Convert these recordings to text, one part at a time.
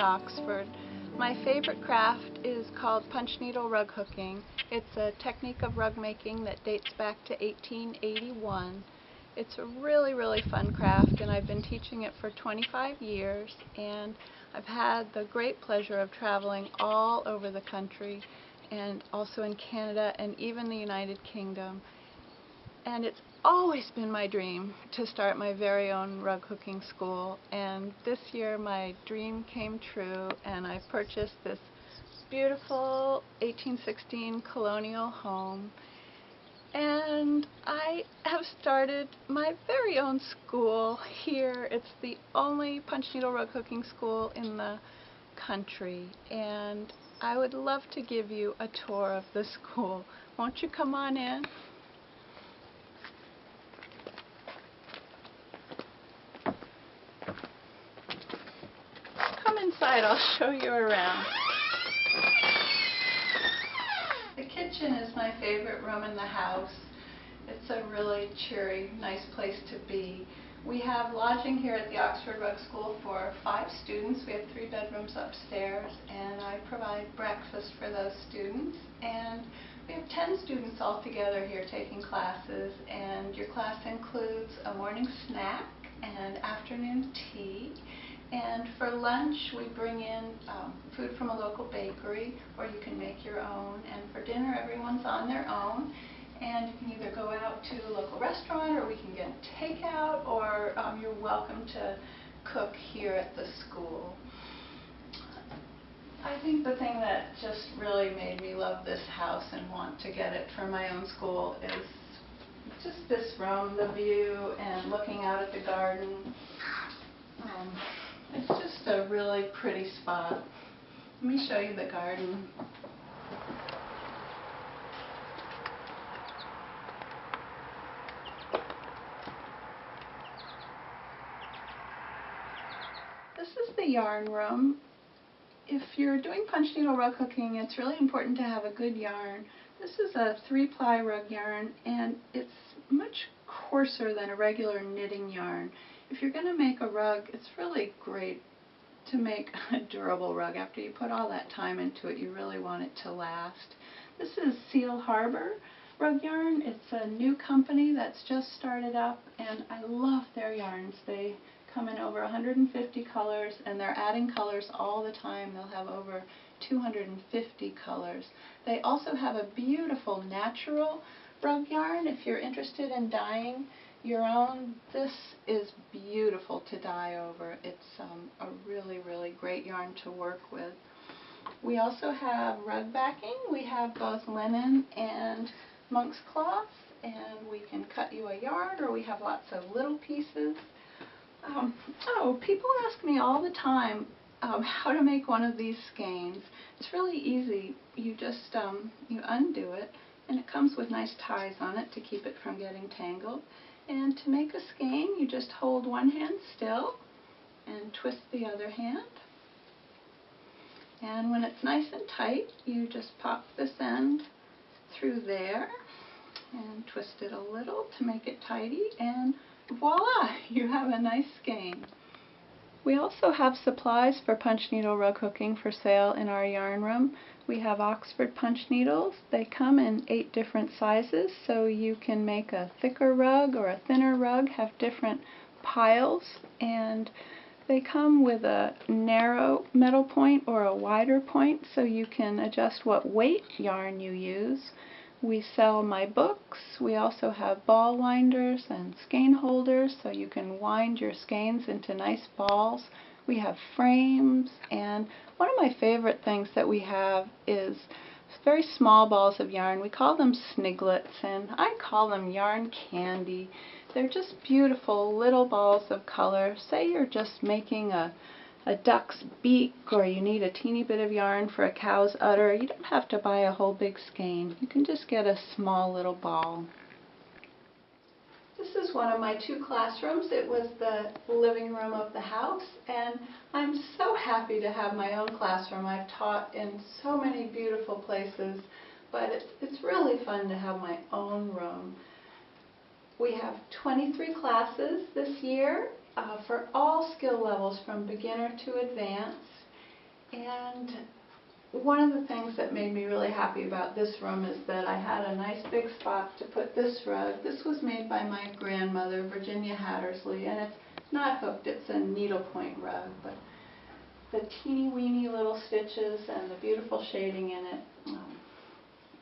Oxford. My favorite craft is called punch needle rug hooking. It's a technique of rug making that dates back to 1881. It's a really fun craft, and I've been teaching it for 25 years, and I've had the great pleasure of traveling all over the country and also in Canada and even the United Kingdom. And it's always been my dream to start my very own rug hooking school, and this year my dream came true, and I purchased this beautiful 1816 colonial home, and I have started my very own school here. It's the only punch needle rug hooking school in the country, and I would love to give you a tour of the school. Won't you come on in? Come inside, I'll show you around. The kitchen is my favorite room in the house. It's a really cheery, nice place to be. We have lodging here at the Oxford Rug School for 5 students. We have 3 bedrooms upstairs, and I provide breakfast for those students. And we have 10 students all together here taking classes, and your class includes a morning snack and afternoon tea. And for lunch, we bring in food from a local bakery, or you can make your own. And for dinner, everyone's on their own. And you can either go out to a local restaurant, or we can get takeout, or you're welcome to cook here at the school. I think the thing that just really made me love this house and want to get it for my own school is just this room, the view, and looking out at the garden. It's just a really pretty spot. Let me show you the garden. This is the yarn room. If you're doing punch needle rug hooking, it's really important to have a good yarn. This is a 3-ply rug yarn, and it's much coarser than a regular knitting yarn. If you're going to make a rug, it's really great to make a durable rug. After you put all that time into it, you really want it to last. This is Seal Harbor rug yarn. It's a new company that's just started up, and I love their yarns. They come in over 150 colors, and they're adding colors all the time. They'll have over 250 colors. They also have a beautiful natural rug yarn. If you're interested in dyeing your own, this is beautiful to dye over. It's a really great yarn to work with. We also have rug backing. We have both linen and monk's cloth, and we can cut you a yard, or we have lots of little pieces. People ask me all the time how to make one of these skeins. It's really easy. You just you undo it, and it comes with nice ties on it to keep it from getting tangled. And to make a skein, you just hold one hand still and twist the other hand. And when it's nice and tight, you just pop this end through there and twist it a little to make it tidy, and voila, you have a nice skein. We also have supplies for punch needle rug hooking for sale in our yarn room. We have Oxford punch needles. They come in 8 different sizes, so you can make a thicker rug or a thinner rug, have different piles, and they come with a narrow metal point or a wider point, so you can adjust what weight yarn you use. We sell my books. We also have ball winders and skein holders, so you can wind your skeins into nice balls. We have frames, and one of my favorite things that we have is very small balls of yarn. We call them sniglets, and I call them yarn candy. They're just beautiful little balls of color. Say you're just making a duck's beak, or you need a teeny bit of yarn for a cow's udder. You don't have to buy a whole big skein. You can just get a small little ball. This is one of my 2 classrooms. It was the living room of the house, and I'm so happy to have my own classroom. I've taught in so many beautiful places, but it's really fun to have my own room. We have 23 classes this year for all skill levels from beginner to advanced, And one of the things that made me really happy about this room is that I had a nice big spot to put this rug. This was made by my grandmother, Virginia Hattersley, and it's not hooked, it's a needlepoint rug, but the teeny weeny little stitches and the beautiful shading in it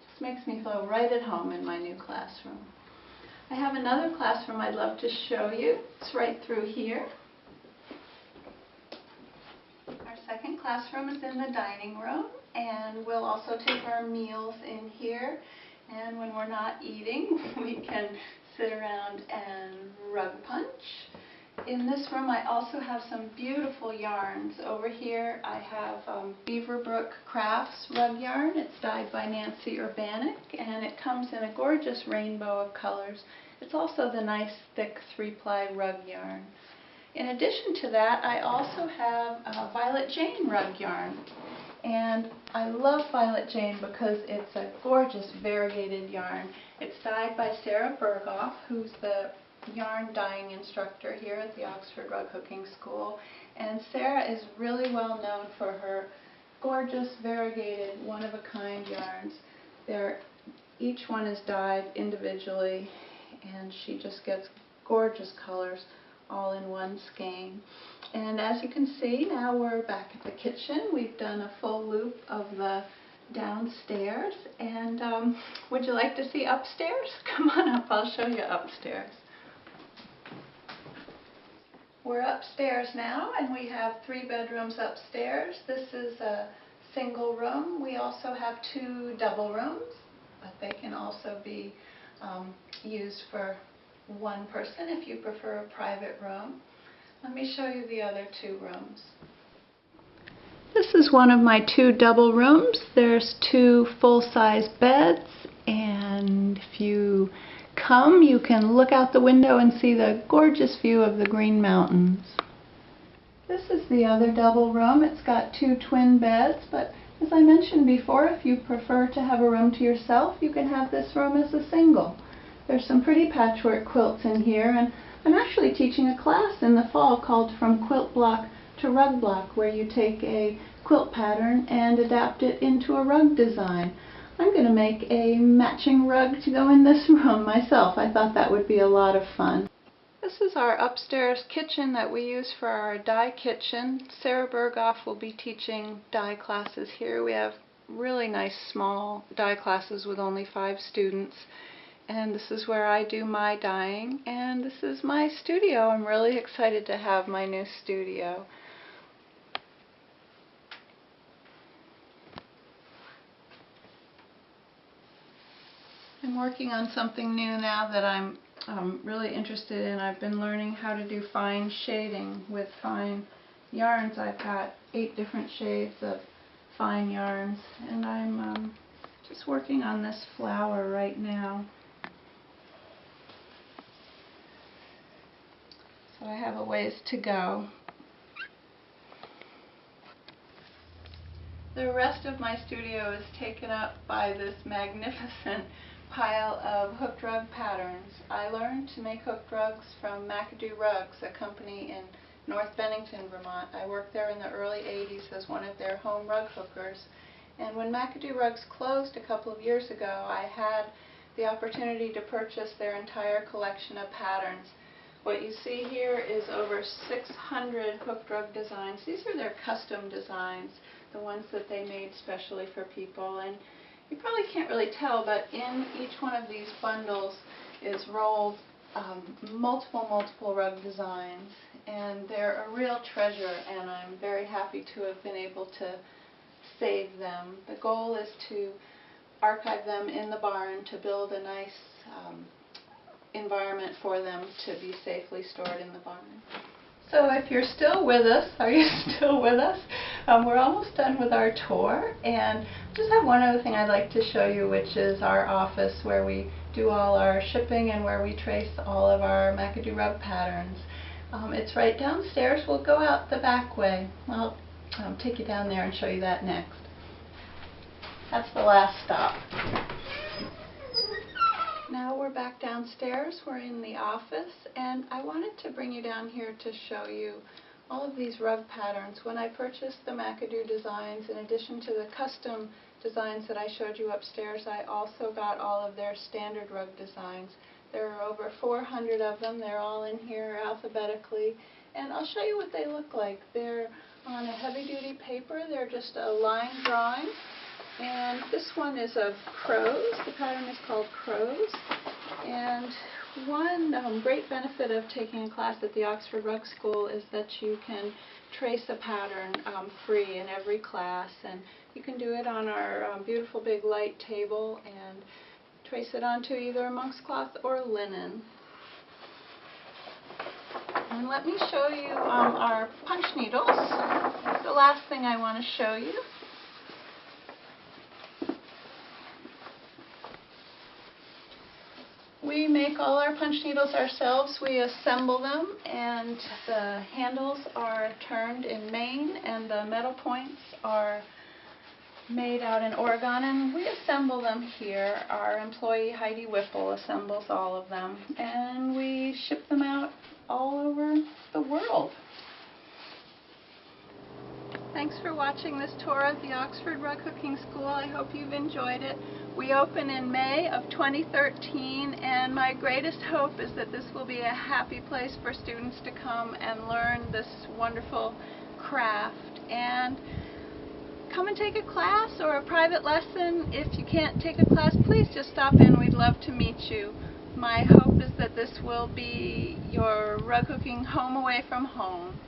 just makes me feel right at home in my new classroom. I have another classroom I'd love to show you. It's right through here. Our second classroom is in the dining room, and we'll also take our meals in here. And when we're not eating, we can sit around and rug punch. In this room I also have some beautiful yarns. Over here I have Beaverbrook Crafts rug yarn. It's dyed by Nancy Urbanic, and it comes in a gorgeous rainbow of colors. It's also the nice thick 3-ply rug yarn. In addition to that, I also have Violet Jane rug yarn. And I love Violet Jane because it's a gorgeous variegated yarn. It's dyed by Sarah Berghoff, who's the yarn dyeing instructor here at the Oxford Rug Hooking School. And Sarah is really well known for her gorgeous variegated one-of-a-kind yarns. Each one is dyed individually, and she just gets gorgeous colors all in one skein. And as you can see, now we're back at the kitchen. We've done a full loop of the downstairs. And would you like to see upstairs? Come on up, I'll show you upstairs. We're upstairs now, and we have 3 bedrooms upstairs. This is a single room. We also have 2 double rooms, but they can also be used for one person if you prefer a private room. Let me show you the other 2 rooms. This is one of my 2 double rooms. There's 2 full-size beds, and if you come, you can look out the window and see the gorgeous view of the Green Mountains. This is the other double room. It's got 2 twin beds, but as I mentioned before, if you prefer to have a room to yourself, you can have this room as a single. There's some pretty patchwork quilts in here, and I'm actually teaching a class in the fall called From Quilt Block to Rug Block, where you take a quilt pattern and adapt it into a rug design. I'm going to make a matching rug to go in this room myself. I thought that would be a lot of fun. This is our upstairs kitchen that we use for our dye kitchen. Sarah Berghoff will be teaching dye classes here. We have really nice small dye classes with only 5 students. And this is where I do my dyeing, and this is my studio. I'm really excited to have my new studio. I'm working on something new now that I'm really interested in. I've been learning how to do fine shading with fine yarns. I've got 8 different shades of fine yarns, and I'm just working on this flower right now. So I have a ways to go. The rest of my studio is taken up by this magnificent pile of hooked rug patterns. I learned to make hooked rugs from McAdoo Rugs, a company in North Bennington, Vermont. I worked there in the early 80s as one of their home rug hookers. And when McAdoo Rugs closed a couple of years ago, I had the opportunity to purchase their entire collection of patterns. What you see here is over 600 hooked rug designs. These are their custom designs, the ones that they made specially for people. And you probably can't really tell, but in each one of these bundles is rolled multiple rug designs. And they're a real treasure, and I'm very happy to have been able to save them. The goal is to archive them in the barn to build a nice environment for them to be safely stored in the barn. So if you're still with us, are you still with us? We're almost done with our tour, and I just have one other thing I'd like to show you, which is our office where we do all our shipping and where we trace all of our McAdoo rug patterns. It's right downstairs. We'll go out the back way. I'll take you down there and show you that next. That's the last stop. Now we're back downstairs. We're in the office, and I wanted to bring you down here to show you all of these rug patterns. When I purchased the McAdoo designs, in addition to the custom designs that I showed you upstairs, I also got all of their standard rug designs. There are over 400 of them. They're all in here alphabetically. And I'll show you what they look like. They're on a heavy-duty paper. They're just a line drawing. And this one is of crows. The pattern is called Crows. And one great benefit of taking a class at the Oxford Rug School is that you can trace a pattern free in every class. And you can do it on our beautiful big light table and trace it onto either monk's cloth or linen. And let me show you our punch needles. That's the last thing I want to show you. We make all our punch needles ourselves. We assemble them, and the handles are turned in Maine, and the metal points are made out in Oregon, and we assemble them here. Our employee Heidi Whipple assembles all of them, and we ship them out all over the world. Thanks for watching this tour of the Oxford Rug Cooking School. I hope you've enjoyed it. We open in May of 2013, and my greatest hope is that this will be a happy place for students to come and learn this wonderful craft. And come and take a class or a private lesson. If you can't take a class, please just stop in. We'd love to meet you. My hope is that this will be your rug cooking home away from home.